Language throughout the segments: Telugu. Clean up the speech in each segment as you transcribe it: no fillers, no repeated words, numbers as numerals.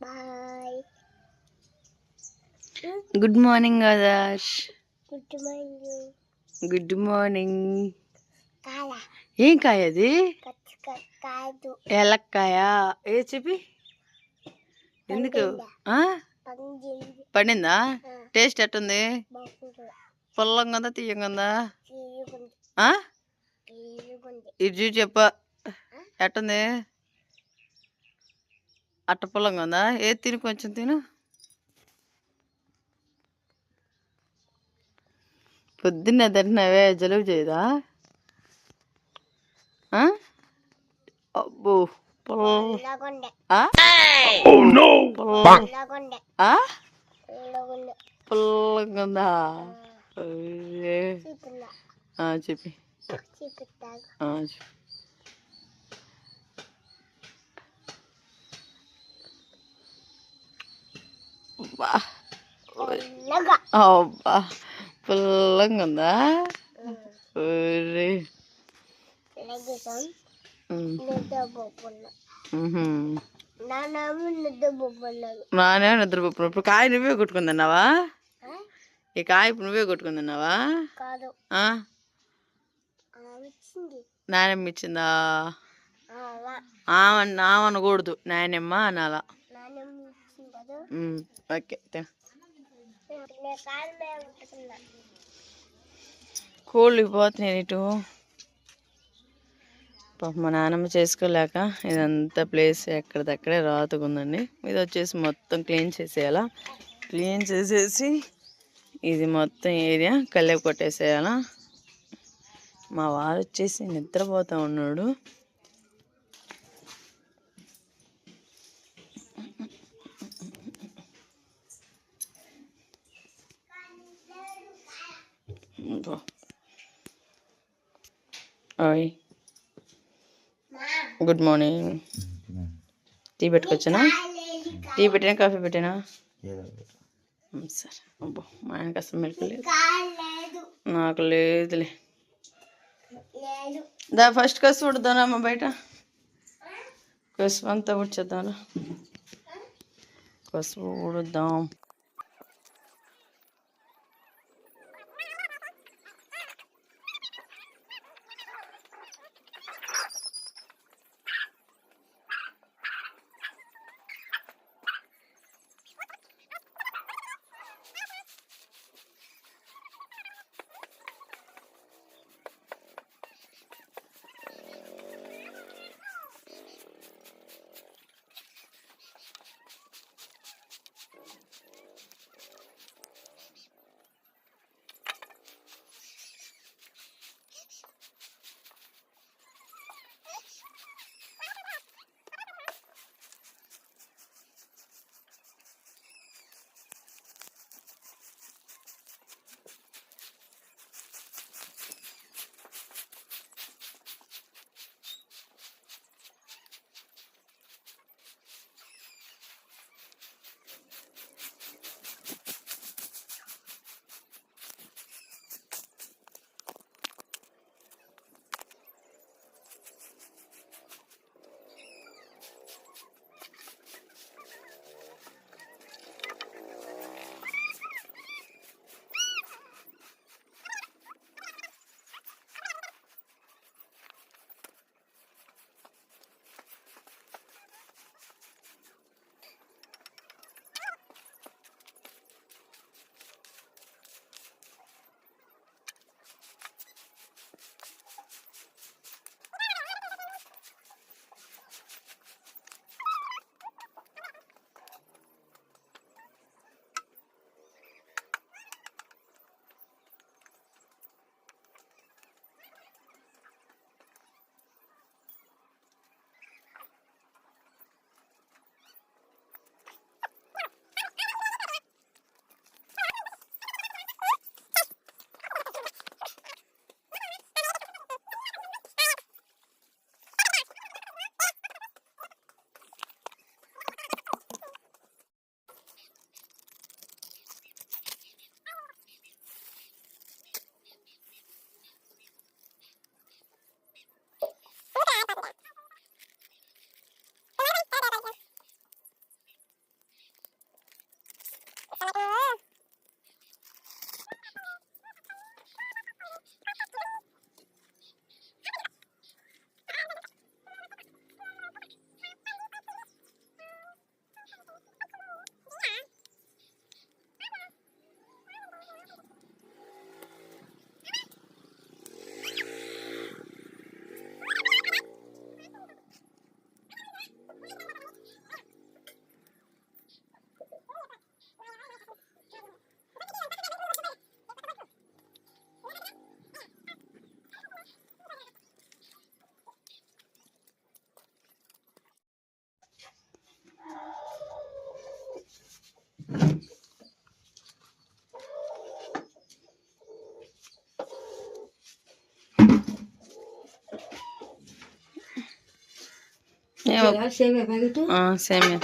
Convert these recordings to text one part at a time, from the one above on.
Bye. Good morning Adarsh. Good morning. Good morning. కాయ ఏం కాయ అది? కాదు ఏలక్కాయ. ఏ చెప్పి ఎందుకు పండిందా? టేస్ట్ ఎట్టుంది? పుల్లంగా ఉందా తీయంగా ఉందా? ఇది చూసి చెప్ప ఎట్టుంది? అట్ట పుల్లంగా ఉందా? ఏ తిని కొంచెం తిను. పొద్దున్న తింటున్నావే జలుబు చేయదా? అబ్బో పుల్లంగా ఉందా? చెప్పి అబ్బా పుల్లంగా ఉందా? నానే నిద్రపోప్పుడు. ఇప్పుడు కాయ నువ్వే కొట్టుకుందన్నావా? ఈ కాయ ఇప్పుడు నువ్వే కొట్టుకుందన్నావా? నాయనమ్మ ఇచ్చిందా? ఆమనకూడదు, నాయనమ్మ అనాలా. ఓకే కోళ్ళు పోతున్నాయి ఇటు. మా నాన్నమ్మ చేసుకోలేక ఇదంతా ప్లేస్ ఎక్కడిదక్కడే రాతుకుందండి. ఇది వచ్చేసి మొత్తం క్లీన్ చేసేయాలా. క్లీన్ చేసేసి ఇది మొత్తం ఏరియా కళ్ళెపు కొట్టేసేయాలా. మా వారు వచ్చేసి నిద్రపోతూ ఉన్నాడు. ఓయ్ గుడ్ మార్నింగ్. టీ పెట్టుకొచ్చానా? టీ పెట్టినా కాఫీ పెట్టినా? సరే. అబ్బో మా ఆయనకి అసలు మిల్క్ లేదు, నాకు లేదులే. దా ఫస్ట్ కసు ఉడదానమ్మా, బయట కసుపు అంతా ఉడ్చేద్దాం. కసుపు ఉడుద్దాం. సేమియా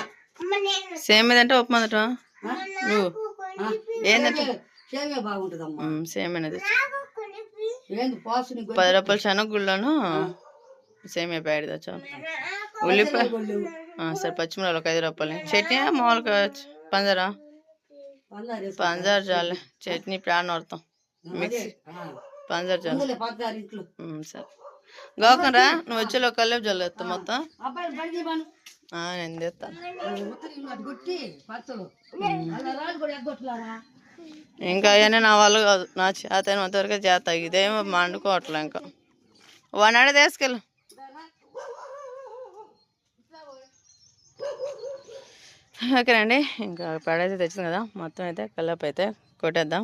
సేమియా అంటే ఉప్మా నువ్వు ఏంటంటే సేమియా తెచ్చు 10 రూపాయల శనగగుళ్ళను సేమియా ప్యాకెట్ తెచ్చా ఉల్లిపాయ సరే పచ్చిమిరపకాయలు ఒక 5 రూపాయలు చట్నీ మామూలుగా పంజారు చాలే చట్నీ ప్రాణం వడతాం మిక్సీ పంజారు చాలు సరే గోకరా నువ్వు వచ్చేలో కల్లేపు జల్లేస్తా మొత్తం నేను తెస్తాను ఇంకా అవన్నీ నా వాళ్ళు కాదు నా చేత అయినంతవరకు చేత ఇదేమో మండుకోవట్లే ఇంకా వాడినాడే తీసుకెళ్ళు ఓకేనండి ఇంకా పెడైతే తెచ్చింది కదా మొత్తం అయితే కల్లేపు అయితే కొట్టేద్దాం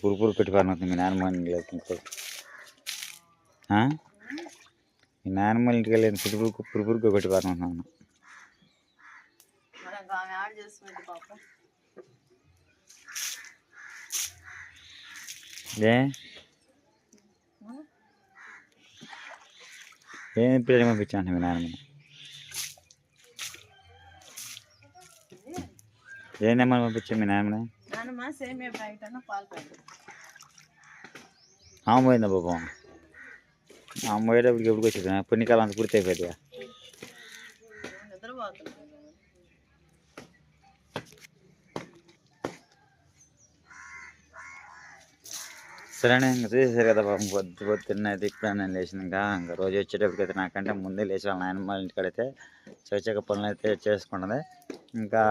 పురుపురు కట్టుకోను మీ నాన్నమ్మ మీ నాన్నమ్మ ఇంటికి వెళ్ళి పురుపురుగా కట్టుకోనున్నాను ఏం పిల్లలు పంపించాను మీ నాన్నమ్మ ఏం నెమ్మని పంపించాను మీ నాన్నమ్మ ఆమె పోయిందా పాపం ఆమె పోయేటప్పటికి ఎప్పుడు వచ్చేది పుణ్యకాలం అంత పూర్తి అయిపోయింది సరేనే ఇంకా చూసేసారు కదా పాపం పొద్దున్న అయితే ఇప్పుడు నేను లేచినాక ఇంకా రోజు వచ్చేటప్పటికైతే నాకంటే ముందే లేచి వాళ్ళ నాయనమ్మ ఇంటికాడైతే చచ్చక పనులు అయితే చేసుకుంటుంది ఇంకా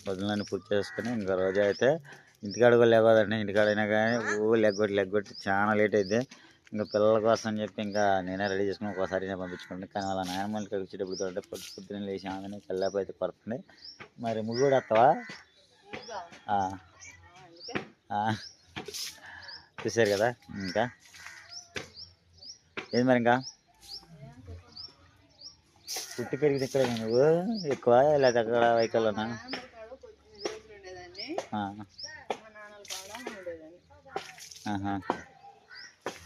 పొద్దులని పూర్తి చేసుకుని ఇంకా రోజు అయితే ఇంటికాడ కూడా లేవదండి ఇంటికాడైనా కానీ లెగ్గొట్టి చాలా లేట్ అయితే ఇంకా పిల్లల కోసం అని చెప్పి ఇంకా నేనే రెడీ చేసుకుని ఒకసారి పంపించుకుంటాను కానీ వాళ్ళ నాయనమ్మ ఇంటికి వచ్చేటప్పుడు అంటే పొద్దున్న లేచి ఆమె కల్లాపు అయితే పడుతుంది మరి ముగ్గు కూడా వస్తావా చూసారు కదా ఇంకా ఏది మరి ఇంకా పుట్టి పెరిగింది ఇక్కడ నువ్వు ఎక్కువ లేదా అక్కడ వైకల్లోనా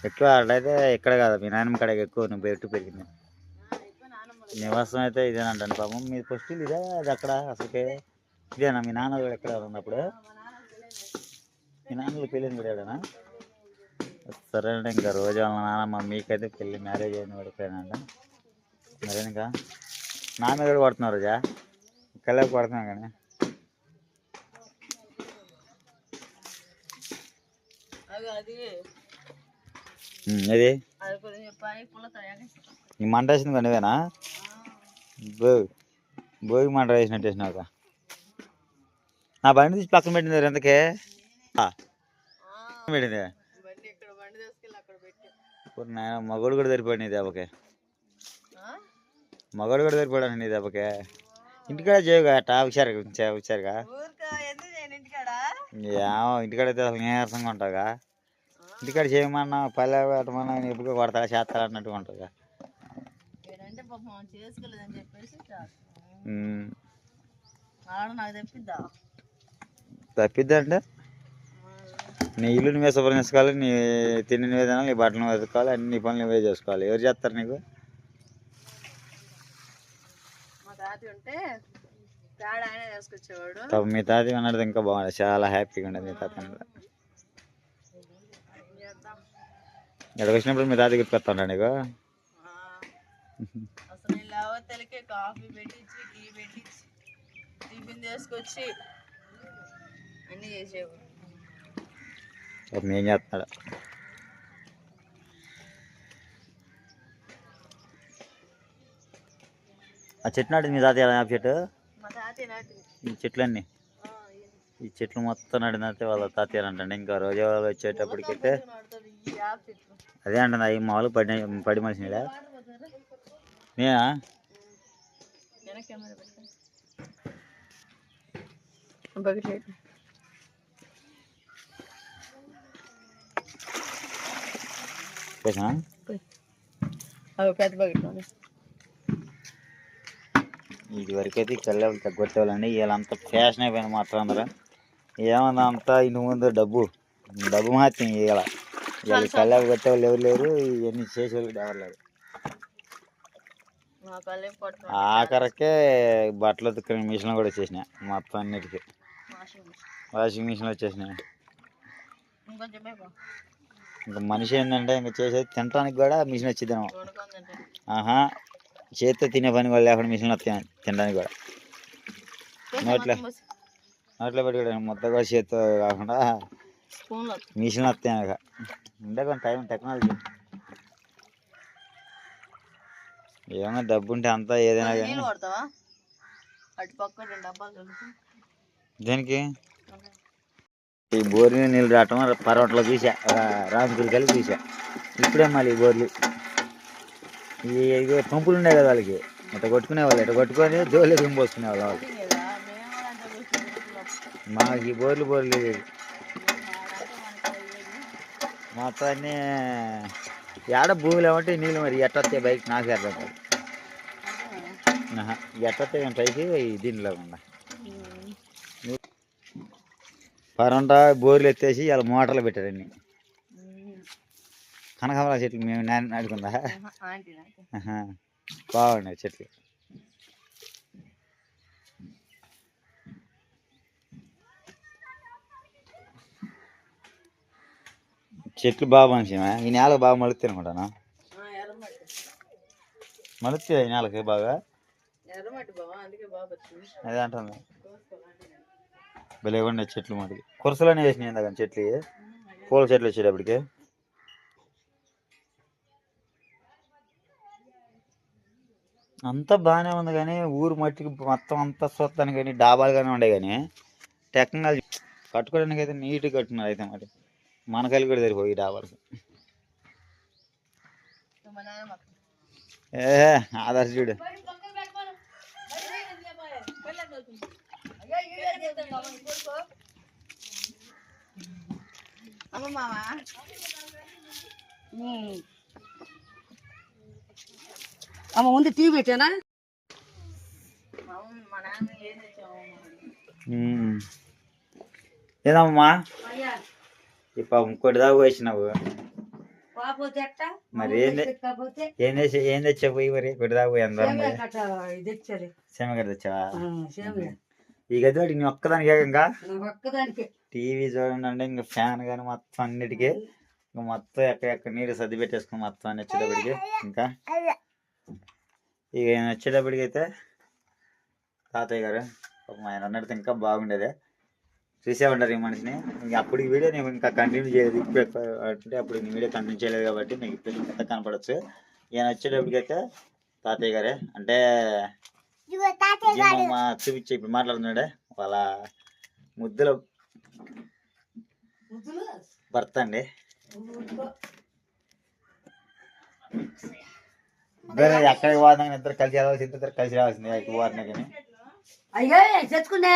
ఎక్కువ అట్లయితే ఇక్కడ కాదు మీ నాయనమ్మ కాడ ఎక్కువ నువ్వు పెట్టి పెరిగింది నివాసం అయితే ఇదేనంటాను పాపం మీ ఫస్ట్ ఇదే అది అక్కడ అసలుకే ఇదేనా మీ నాన్న ఎక్కడ ఉన్నప్పుడు మీ నాన్నలు పెళ్ళిని పడాడనా సరే అండి ఇంకా రోజు వాళ్ళ నాన్నమ్మ మీకైతే పెళ్ళి మ్యారేజ్ అయిన పడిపోయానంట మరే ఇంకా నా మీద కూడా పడుతున్నారు రోజా కళ్ళకి పడుతున్నాం కానీ అది ఈ మంట వేసింది కానీ ఇవేనా భోగి మంట వేసినట్టు వేసినావు నా బండి తీసి పక్కన పెట్టింది ఎంతకే పెట్టింది మగోడు కూడా సరిపోయింది నీ దెబ్బకే మగోడు కూడా సరిపోయాడు నీ దెబ్బకే ఇంటికాడ చేయగా అట్టా హుషారుగా ఇంటికాడైతే అసలు నీరసంగా ఉంటావుగా ఇంటికాడ చేయమన్నా పల్లె పెట్టమన్నా ఎప్పుడు కొడతా చేస్తా అన్నట్టుగా ఉంటుందిగా తప్పిద్దా అంటే నీ ఇల్లు నువ్వే శుభ్రం చేసుకోవాలి నీ తిండి నువ్వే తినాలి నీ బట్టలు నువ్వే వేసుకోవాలి అన్ని పనులు నువ్వే చేసుకోవాలి ఎవరు చేస్తారు నీకు మీ తాత అన్నది ఇంకా బాగుంది చాలా హ్యాపీగా ఉండదు మీ తాత ఎక్కడికి వచ్చినప్పుడు మీ తాత గుర్తుకొస్తా నీకు. అసలు నేను లేవతలకే కాఫీ పెట్టించి టీ పెట్టించి టిఫిన్ చేసుకొచ్చి అన్నీ చేసేవాడు. ఏం చేస్తున్నాడు? ఆ చెట్టు నాటింది మీ తాతయ్య ఆ చెట్టు? మా తాతయ్య నాటింది ఈ చెట్లన్నీ, ఈ చెట్లు మొత్తం నాటినైతే వాళ్ళ తాతయ్య అంటండి. ఇంకా రోజు వాళ్ళు వచ్చేటప్పటికైతే అదే అంటుంది. అవి మామూలు పడి మనిషినిడా నేనా? పెద్ద బకెట్ ఇది వరకైతే కళ్ళెవలు తగ్గొట్టేవాళ్ళండి. వీళ్ళంతా ఫ్యాషన్ అయిపోయింది మాత్రం అందరూ. ఏమన్నా అంతా ఇంటి ముందు డబ్బు మాత్రం ఇవాళ వీళ్ళు కళ్ళెవ కొట్టేవాళ్ళు ఎవరు లేరు, ఇవన్నీ చేసేవాళ్ళు ఎవరు లేరు. ఆఖరికే బట్టలు ఉతుక్కునే మిషన్లు కూడా వచ్చేసినాయి మొత్తం అన్నిటికీ. వాషింగ్ మిషన్లు వచ్చేసినాయి. ఇంకా మనిషి ఏంటంటే ఇంకా చేసేది తినడానికి కూడా మిషన్ వచ్చిద్దాం. చేతితో తినే పని కూడా లేకుండా మిషన్లు వస్తాయి తినడానికి కూడా. నోట్లో పెట్టుకోవడానికి మొత్తం కూడా చేతితో కాకుండా మిషన్లు వస్తాయి. ఉండే కొంచెం టైం టెక్నాలజీ ఏమన్నా డబ్బు ఉంటే అంతా ఏదైనా కానీ. దేనికి? ఈ బోర్లు నీళ్ళు రావటం పర్వట్లో చూసా, రామగిరి కలిసి చూసా. ఇప్పుడే మళ్ళీ ఈ బోర్లు ఈ పంపులు ఉన్నాయి కదా వాళ్ళకి, ఇట్లా కొట్టుకునేవాళ్ళు, ఇట్లా కొట్టుకొని జోలు దింపోసుకునేవాళ్ళు వాళ్ళు. మాకు ఈ బోర్లు లేదు మొత్తం అన్నీ. ఏడ భూమిలో ఏమంటే నీళ్ళు మరి ఎట్టొస్తాయి బైక్ నాకు అర్థం కాదు. ఎట్టొస్తాయి కానీ పైకి దీనిలో ఉన్నా పరంట బోర్లు ఎత్తేసి ఇలా మోటార్లు పెట్టారు అన్ని. కనకాంబర చెట్లు మేము నాటుకుందా బాగున్నాయి చెట్లు. చెట్లు బాగా మనిషిమా. ఈ నేలకు బాగా మలుస్తాయి అనుకుంటాను. మలుస్తాయి ఈ నేలకి బాగా. అదే అంటుంది. భలేకుండా చెట్లు మటుకి కురసలోనే వేసినాయి ఇందాక చెట్లు, పూల చెట్లు వచ్చేటప్పటికి. అంతా బాగానే ఉంది కానీ ఊరు మట్టికి మొత్తం అంతా చూస్తాను కానీ డాబాలు కానీ ఉండే కానీ టెక్నాలజీ కట్టుకోవడానికి అయితే నీట్గా కట్టుకున్నారు. అయితే మరి మనకాయలు కూడా సరిపోయి డాబాలకు. ఆదర్శ చూడు అమ్మ ముందు టీవీ పెట్టానా? ఏదమ్మా ఇప్పుడు ఇంకోటి దాకా వచ్చినావు మరి ఏం తెచ్చా పోయి మరి ఇంకోటి దాకా పోయి అందరం శమగడ్డ తెచ్చావా? ఈ గది వాడికి నీ ఒక్కదానికి ఇంకా టీవీ చూడండి ఇంకా ఫ్యాన్ కానీ మొత్తం అన్నిటికీ ఇంకా మొత్తం ఎక్కడెక్కడ నీరు సర్ది పెట్టేసుకుని మొత్తం అన్ని వచ్చేటప్పటికి. ఇంకా ఇక వచ్చేటప్పటికి అయితే తాతయ్య గారు ఆయన అన్నట్టు ఇంకా బాగుండేది. చూసే ఉంటారు ఈ మనిషిని. ఇంక అప్పటికి వీడియో నేను ఇంకా కంటిన్యూ చేయలేదు. ఇప్పుడు అంటే అప్పుడు నేను వీడియో కంటిన్యూ చేయలేదు కాబట్టి మీకు ఇప్పుడు ఎంత కనపడచ్చు. ఈయన వచ్చేటప్పటికైతే తాతయ్య గారే అంటే చూపించే ఇప్పుడు మాట్లాడుతున్నాడే వాళ్ళ ముద్దుల భర్త అండి. ఎక్కడికి పోదాం ఇద్దరు కలిసి రావాల్సింది, ఇద్దరు కలిసి రావాల్సింది ఎక్కడికి పోతున్నా కానీ. అయ్యో తెచ్చుకున్నా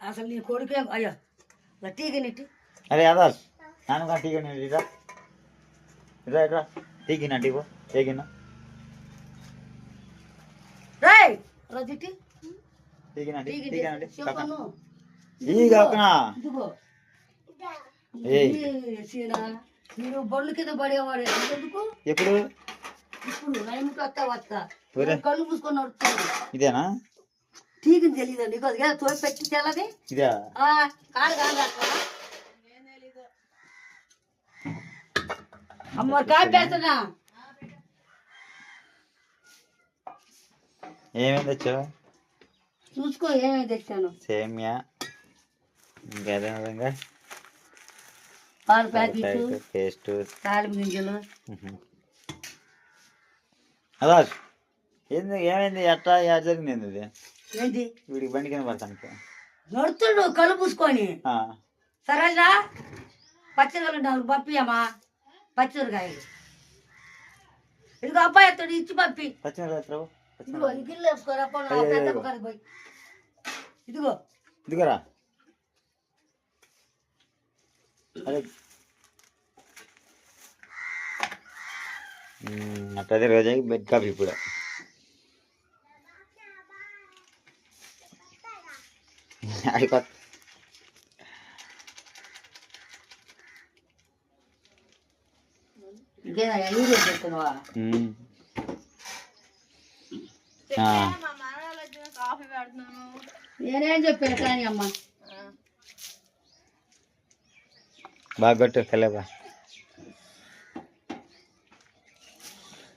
అసలు నీ కొడుకే. అయ్యో టీకి నెట్టి అరే అదా నాన్న టీకి ఇదా ఇదా ఇట్రా టీకి నటి ఏగినా మీరు బొళ్ళు కింద పడేవాడు ఎందుకు? ఎప్పుడు ఇప్పుడు నైముకి వస్తా కళ్ళు పూసుకొని వస్తాడు. ఇదేనా టీకి తెలియదు నీకు అది తోసి పెట్టి తెల్లది ఇదే కాదు కాదు అమ్మ కాయ పెడుతున్నా. ఏమేమి తెచ్చావు? చూసుకో ఏమేమి తెచ్చాను. సేమియా, ఇంకా అదే విధంగా పాలు ప్యాకెట్, పేస్ట్, తాలింపు గింజలు. అలా ఏమైంది? ఎట్లా జరిగింది ఇది? ఏంటి వీడికి బండి కింద పడతానికి నడుతుడు కళ్ళు పూసుకొని. సరేనా పచ్చిరకాయలు 4 పంపియమ్మా. పచ్చిరకాయలు ఇదిగో అబ్బాయి ఎత్తాడు ఇచ్చి పంపి. ఇదిగో ఈ గిన్నెలు వేసుకోరా పెద్ద కాడికి పోయి. ఇదిగో ఇదిగోరా. అదే అట్లయితే రోజాకి బెడ్ కాఫీ ఇప్పుడు. అయిపోతుంది. నేనేం చెప్పాను కానీ అమ్మ బాగా కొట్టు కలేబా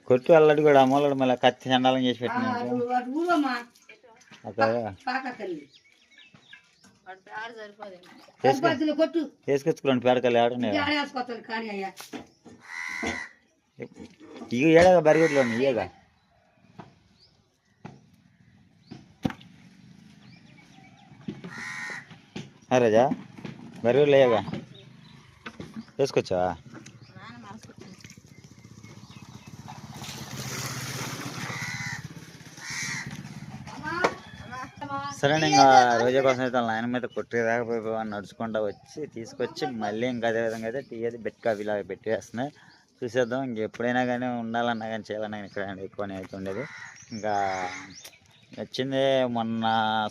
కొట్టు. అల్లడి కూడా మూలడు మళ్ళీ కత్తి చండాలం చేసి పెట్టిన వేసుకొచ్చుకోండి పేడకల్లి ఆడున్నాయి. ఇక ఏడాగా బరిగెట్లో ఇయ్యగా రాజా బరిగెట్లు అయ్యాగా వేసుకొచ్చావా? సరే ఇంకా రోజా కోసం అయితే వాళ్ళ ఆయన మీద కొట్టేదాకపోయి నడుచుకుంటూ వచ్చి తీసుకొచ్చి మళ్ళీ ఇంకా అదే విధంగా అయితే టీ అది బెడ్ కాఫీ లాగా పెట్టేస్తున్నాయి. చూసేద్దాం. ఇంక ఎప్పుడైనా కానీ ఉండాలన్నా కానీ చేయాలన్నా కానీ ఇక్కడ ఎక్కువనే అయితే ఉండేది. ఇంకా వచ్చింది మొన్న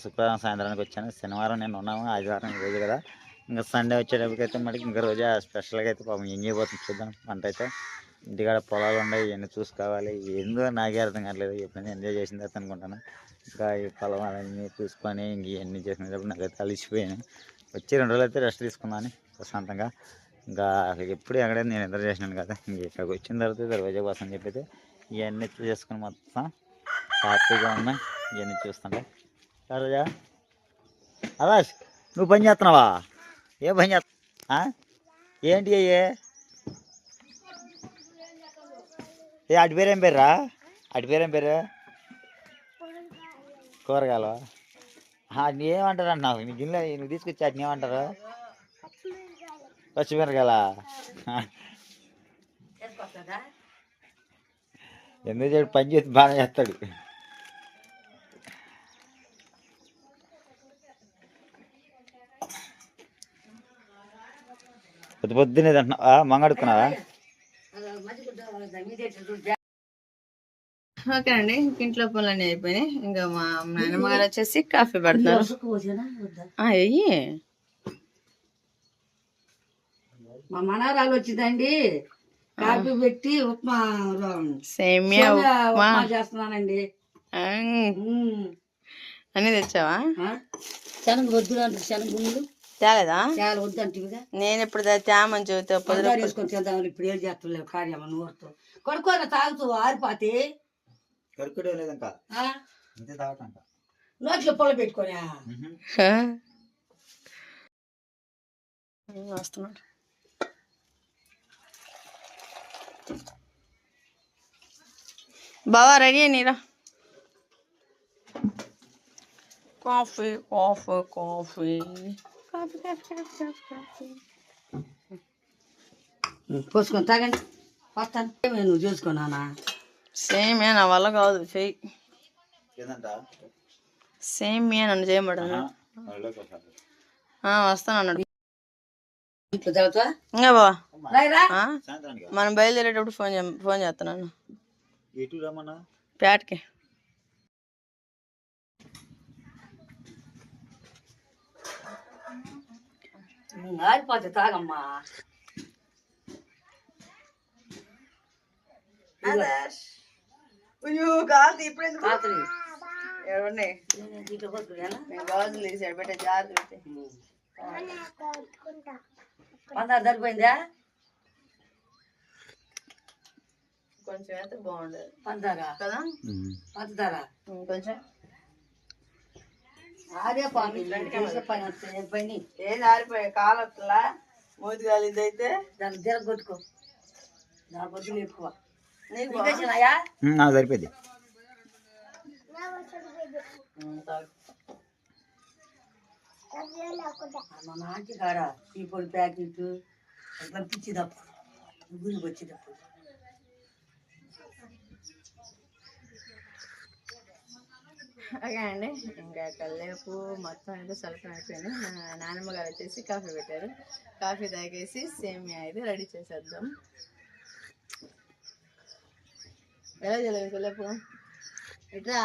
శుక్రవారం సాయంత్రానికి వచ్చాను. శనివారం నేను ఉన్నాము, ఆదివారం రోజు కదా. ఇంకా సండే వచ్చేటప్పటికైతే మటుకు ఇంకా రోజా స్పెషల్గా అయితే పాపం ఎంజాయ్ పోతుంది. చూద్దాం. వంట అయితే ఇంటికాడ పొలాలు ఉన్నాయి, ఇవన్నీ చూసుకోవాలి. ఏందో నాకే అర్థం కావట్లేదు. ఎప్పుడైనా ఎంజాయ్ చేసిన తర్వాత అనుకుంటాను. ఇంకా ఈ పొలాలన్నీ చూసుకొని ఇంక ఇవన్నీ చేసినప్పుడు నాకైతే అలిసిపోయాను. వచ్చి 2 రోజులు అయితే రెస్ట్ తీసుకున్నాను ప్రశాంతంగా. ఇంకా ఎప్పుడు ఎక్కడైతే నేను నిద్ర చేసినాను కదా. ఇంక ఇక్కడికి వచ్చిన తర్వాత రోజా కోసం చెప్పైతే ఇవన్నీ చేసుకుని మొత్తం హ్యాపీగా ఉన్నా. ఇవన్నీ చూస్తుంటే రోజా అలా నువ్వు పని చేస్తున్నావా? ఏ పని చేస్తా? ఏంటి అయ్యే? అటు పేరేం పేర్రా? అటు పేరేం పేరు? కూరగాయలు ఏమంటారు అంటున్నావు? నీ గిన్నె నువ్వు తీసుకొచ్చి వాటిని ఏమంటారు? పచ్చిమిరకాయల. ఎందుకు చెప్పి పని చేసి బాగా చేస్తాడు. పొద్దున్నే తింటున్నావా? మంగడుకున్నావా? ఓకే అండి. ఇంట్లో పనులన్నీ అయిపోయినాయి. ఇంకా మా నాయనమ్మ గారు వచ్చేసి కాఫీ పెడతారు. అయ్యి మా మనవరాలు వచ్చిందండి. కాఫీ పెట్టి ఉప్మా సేమియా ఉప్మా చేస్తున్నానండి. అన్నీ తెచ్చావా? శనగ వద్దు అంటే శనగ గుండ్లు తేలేదా? చాలా వద్దు అంటే నేను ఇప్పుడు తేమని చెబుతా. 10 రూపాయలు వేసుకొని చేద్దాం. ఇప్పుడు ఏం చేస్తలేవు కార్యమ్మ నూరుతో కొడుకోని తాగుతూ ఆరిపోతే నోట్లో పొల పెట్టుకొని వస్తున్నాడు. బావా రెడీ నీరా. Coffee coffee coffee coffee coffee coffee coffee పోసుకొని తాగండి. వస్తాను. నువ్వు చూసుకున్నానా? సేమియా నా వల్ల కాదు. చెయ్యి సేమియా నన్ను చేయబడ్డాను. వస్తాను అన్నాడు. ఇంకా బావా మనం బయలుదేరేటప్పుడు ఫోన్ చేస్తున్నాను. పేటకి ఆరిపోతే తాగమ్మా. సరిపోయిందా? కొంచెం అయితే బాగుండదు పంచదార కదా. పంచదార కొంచెం ఆరే పాపి చేసే పని వస్తే ఏం పని ఏది ఆరిపోయాయి కాలట్లా మూతి కాలిది అయితే దాన్ని తిరగ కొట్టుకో నా బొద్దులు ఎక్కువ నీకు నీకేసినాయా నాకు సరిపోయింది. మా నాటి కాడ టీ పొడి ప్యాకెట్ పంపించేటప్పుడు గురికి వచ్చేటప్పుడు ఓకే అండి. ఇంకా కల్లేపు మొత్తం అయితే సలకం అయిపోయింది. నాన్నమ్మ గారు వచ్చేసి కాఫీ పెట్టారు. కాఫీ తాగేసి సేమియా అయితే రెడీ చేసేద్దాం. ఎలా చేయలేదు కల్లేపు ఇట్లా